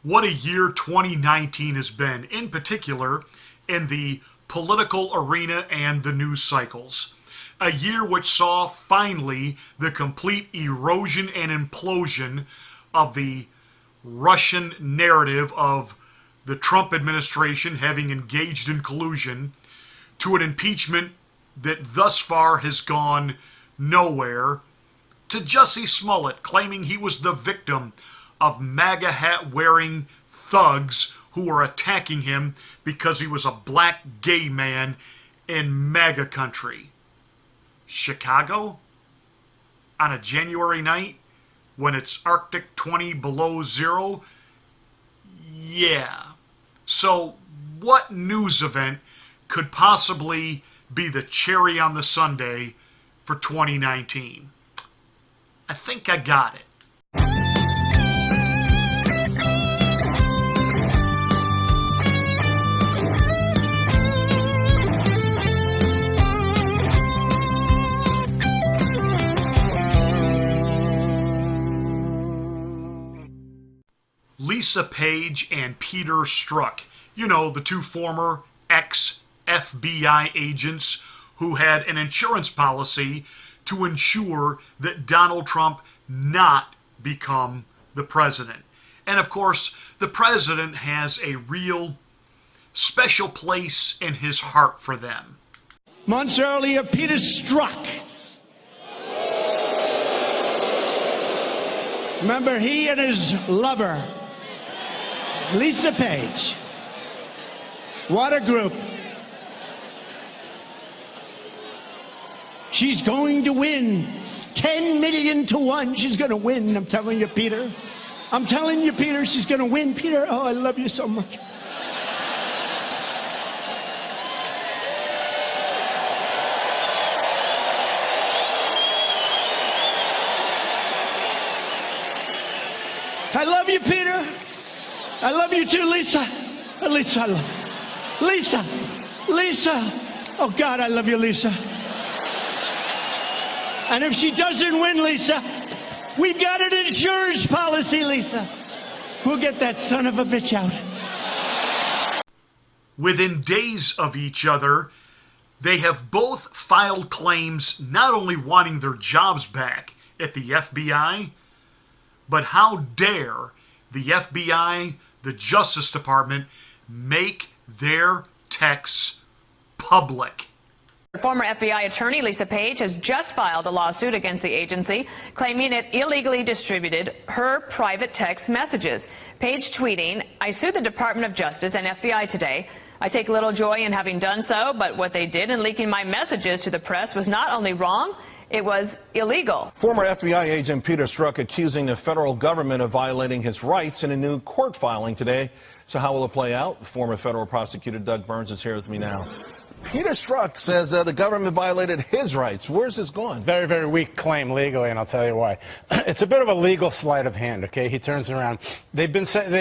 What a year 2019 has been, in particular in the political arena and the news cycles. A year which saw finally the complete erosion and implosion of the Russian narrative of the Trump administration having engaged in collusion, to an impeachment that thus far has gone nowhere, to Jussie Smollett claiming he was the victim of MAGA hat wearing thugs who were attacking him because he was a black gay man in MAGA country. Chicago? On a January night when it's Arctic 20 below zero? Yeah. So what news event could possibly be the cherry on the sundae for 2019? I think I got it. Lisa Page and Peter Strzok, you know, the two former ex-FBI agents who had an insurance policy to ensure that Donald Trump not become the president. And of course, the president has a real special place in his heart for them. Months earlier, Peter Strzok. Remember, he and his lover, Lisa Page. What a group. She's going to win. 10 million to 1. She's going to win. I'm telling you, Peter. I'm telling you, Peter, she's going to win. Peter, oh, I love you so much. I love you, Peter. I love you too, Lisa. Lisa, I love you. Lisa. Lisa. Oh, God, I love you, Lisa. And if she doesn't win, Lisa, we've got an insurance policy, Lisa. We'll get that son of a bitch out. Within days of each other, they have both filed claims not only wanting their jobs back at the FBI, but how dare the FBI, the Justice Department, make their texts public. Former FBI attorney Lisa Page has just filed a lawsuit against the agency, claiming it illegally distributed her private text messages. Page tweeting, "I sued the Department of Justice and FBI today. I take little joy in having done so, but what they did in leaking my messages to the press was not only wrong, it was illegal." Former FBI agent Peter Strzok accusing the federal government of violating his rights in a new court filing today. So how will it play out? Former federal prosecutor Doug Burns is here with me now. Peter Strzok says the government violated his rights. Where's this going? Very, very weak claim legally, and I'll tell you why. It's a bit of a legal sleight of hand, okay? He turns around. They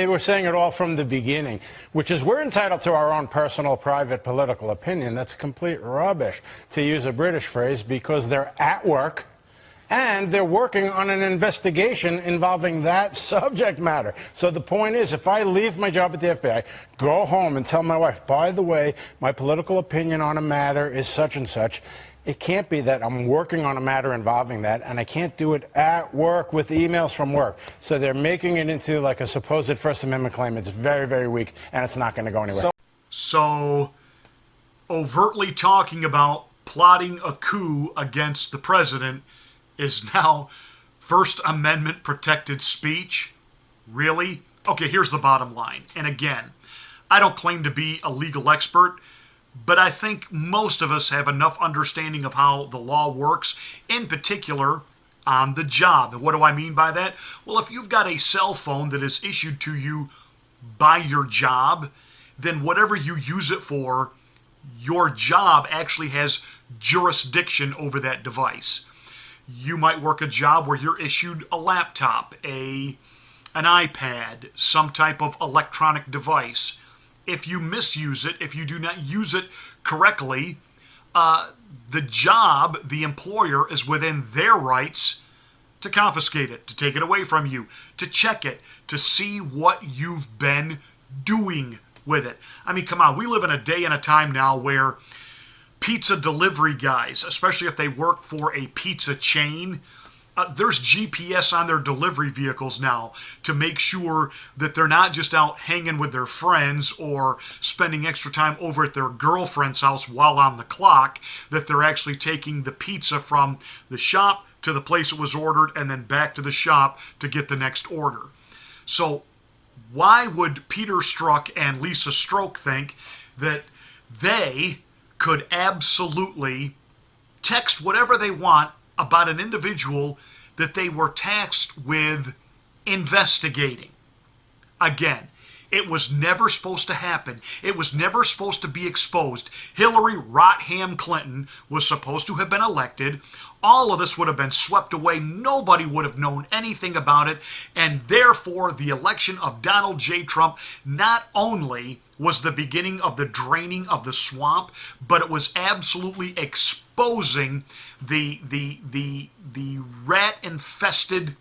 were saying it all from the beginning, which is we're entitled to our own personal, private, political opinion. That's complete rubbish, to use a British phrase, because they're at work and they're working on an investigation involving that subject matter. So the point is, if I leave my job at the FBI, go home and tell my wife, by the way, my political opinion on a matter is such and such, it can't be that I'm working on a matter involving that, and I can't do it at work with emails from work. So they're making it into like a supposed First Amendment claim. It's very, very weak, and it's not going to go anywhere. So, overtly talking about plotting a coup against the president is now First Amendment protected speech? Really? Okay, here's the bottom line. And again, I don't claim to be a legal expert, but I think most of us have enough understanding of how the law works, in particular on the job. And what do I mean by that? Well, if you've got a cell phone that is issued to you by your job, then whatever you use it for, your job actually has jurisdiction over that device. You might work a job where you're issued a laptop, an iPad, some type of electronic device. If you misuse it, if you do not use it correctly, the job, the employer, is within their rights to to confiscate it, to take it away from you, to check it, to see what you've been doing with it. I mean, come on, we live in a day and a time now where pizza delivery guys, especially if they work for a pizza chain, there's GPS on their delivery vehicles now to make sure that they're not just out hanging with their friends or spending extra time over at their girlfriend's house while on the clock, that they're actually taking the pizza from the shop to the place it was ordered and then back to the shop to get the next order. So why would Peter Strzok and Lisa Stroke think that they could absolutely text whatever they want about an individual that they were tasked with investigating? Again, it was never supposed to happen. It was never supposed to be exposed. Hillary Rotham Clinton was supposed to have been elected. All of this would have been swept away. Nobody would have known anything about it. And therefore, the election of Donald J. Trump not only was the beginning of the draining of the swamp, but it was absolutely exposing the rat-infested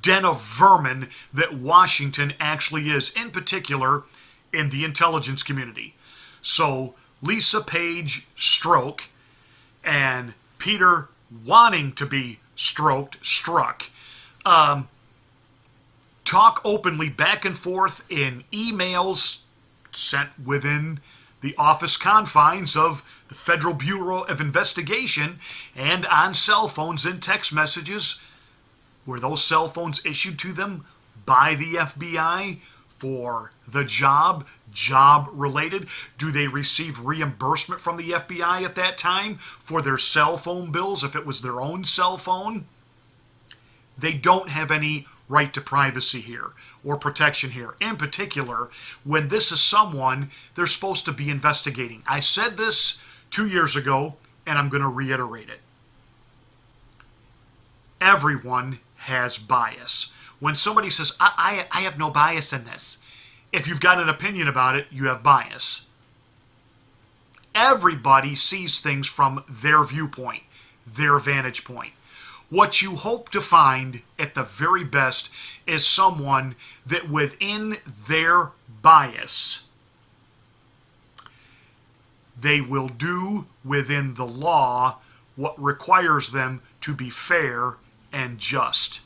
den of vermin that Washington actually is, in particular in the intelligence community. So Lisa Page Stroke and Peter wanting to be struck, talk openly back and forth in emails sent within the office confines of the Federal Bureau of Investigation and on cell phones and text messages. Were those cell phones issued to them by the FBI for the job related? Do they receive reimbursement from the FBI at that time for their cell phone bills if it was their own cell phone? They don't have any right to privacy here or protection here. In particular, when this is someone they're supposed to be investigating. I said this 2 years ago, and I'm going to reiterate it. Everyone has bias. When somebody says, I have no bias in this, if you've got an opinion about it, you have bias. Everybody sees things from their viewpoint, their vantage point. What you hope to find at the very best is someone that within their bias, they will do within the law what requires them to be fair and just.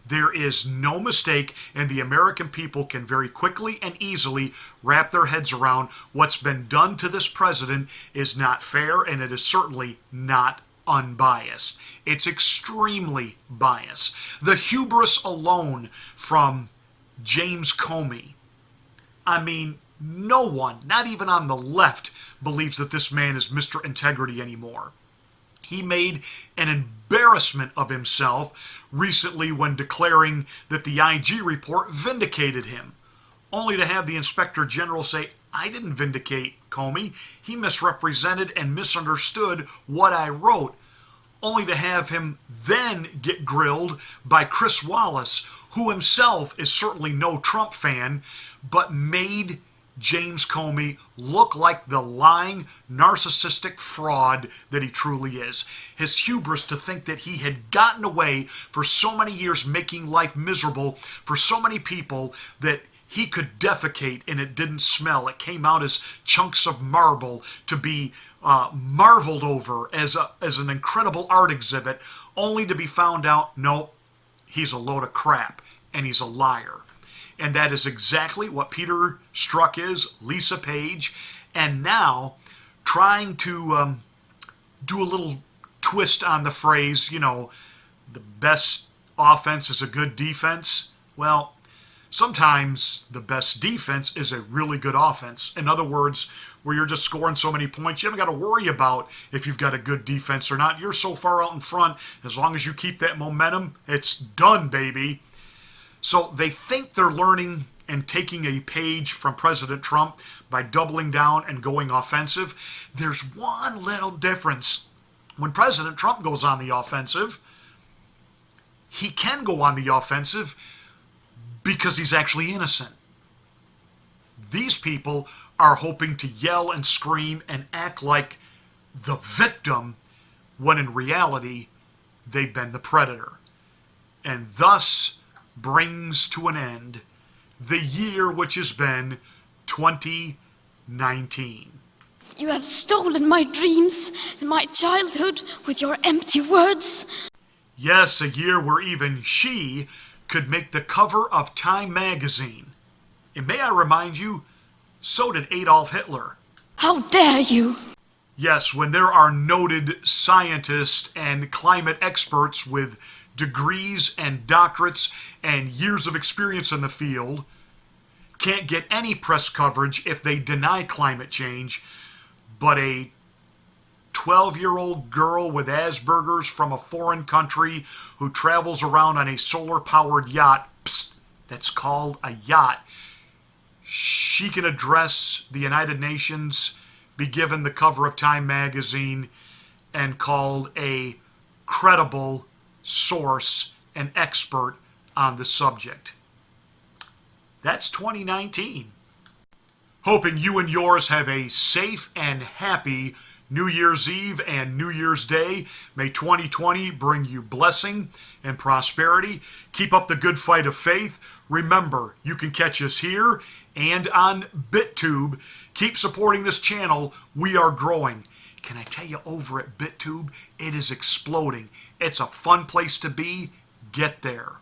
There is no mistake, and the American people can very quickly and easily wrap their heads around what's been done to this president is not fair, and it is certainly not unbiased. It's extremely biased. The hubris alone from James Comey. I mean, no one, not even on the left, believes that this man is Mr. Integrity anymore. He made an embarrassment of himself recently when declaring that the IG report vindicated him, only to have the Inspector General say, I didn't vindicate Comey. He misrepresented and misunderstood what I wrote, only to have him then get grilled by Chris Wallace, who himself is certainly no Trump fan, but made James Comey look like the lying, narcissistic fraud that he truly is. His hubris to think that he had gotten away for so many years making life miserable for so many people that he could defecate and it didn't smell. It came out as chunks of marble to be marveled over as an incredible art exhibit, only to be found out, no, he's a load of crap and he's a liar. And that is exactly what Peter Strzok is, Lisa Page, and now trying to do a little twist on the phrase, the best offense is a good defense. Well, sometimes the best defense is a really good offense. In other words, where you're just scoring so many points, you haven't got to worry about if you've got a good defense or not. You're so far out in front, as long as you keep that momentum, it's done, baby. So they think they're learning and taking a page from President Trump by doubling down and going offensive. There's one little difference. When President Trump goes on the offensive, he can go on the offensive because he's actually innocent. These people are hoping to yell and scream and act like the victim, when in reality, they've been the predator, and thus brings to an end the year which has been 2019. You have stolen my dreams and my childhood with your empty words. Yes, a year where even she could make the cover of Time magazine. And may I remind you, so did Adolf Hitler. How dare you? Yes, when there are noted scientists and climate experts with degrees and doctorates and years of experience in the field can't get any press coverage if they deny climate change, but a 12-year-old girl with Asperger's from a foreign country who travels around on a solar-powered yacht, that's called a yacht, she can address the United Nations, be given the cover of Time magazine, and called a credible source and expert on the subject. That's 2019. Hoping you and yours have a safe and happy New Year's Eve and New Year's Day. May 2020 bring you blessing and prosperity. Keep up the good fight of faith. Remember, you can catch us here and on BitTube. Keep supporting this channel. We are growing. Can I tell you, over at BitTube, it is exploding. It's a fun place to be. Get there.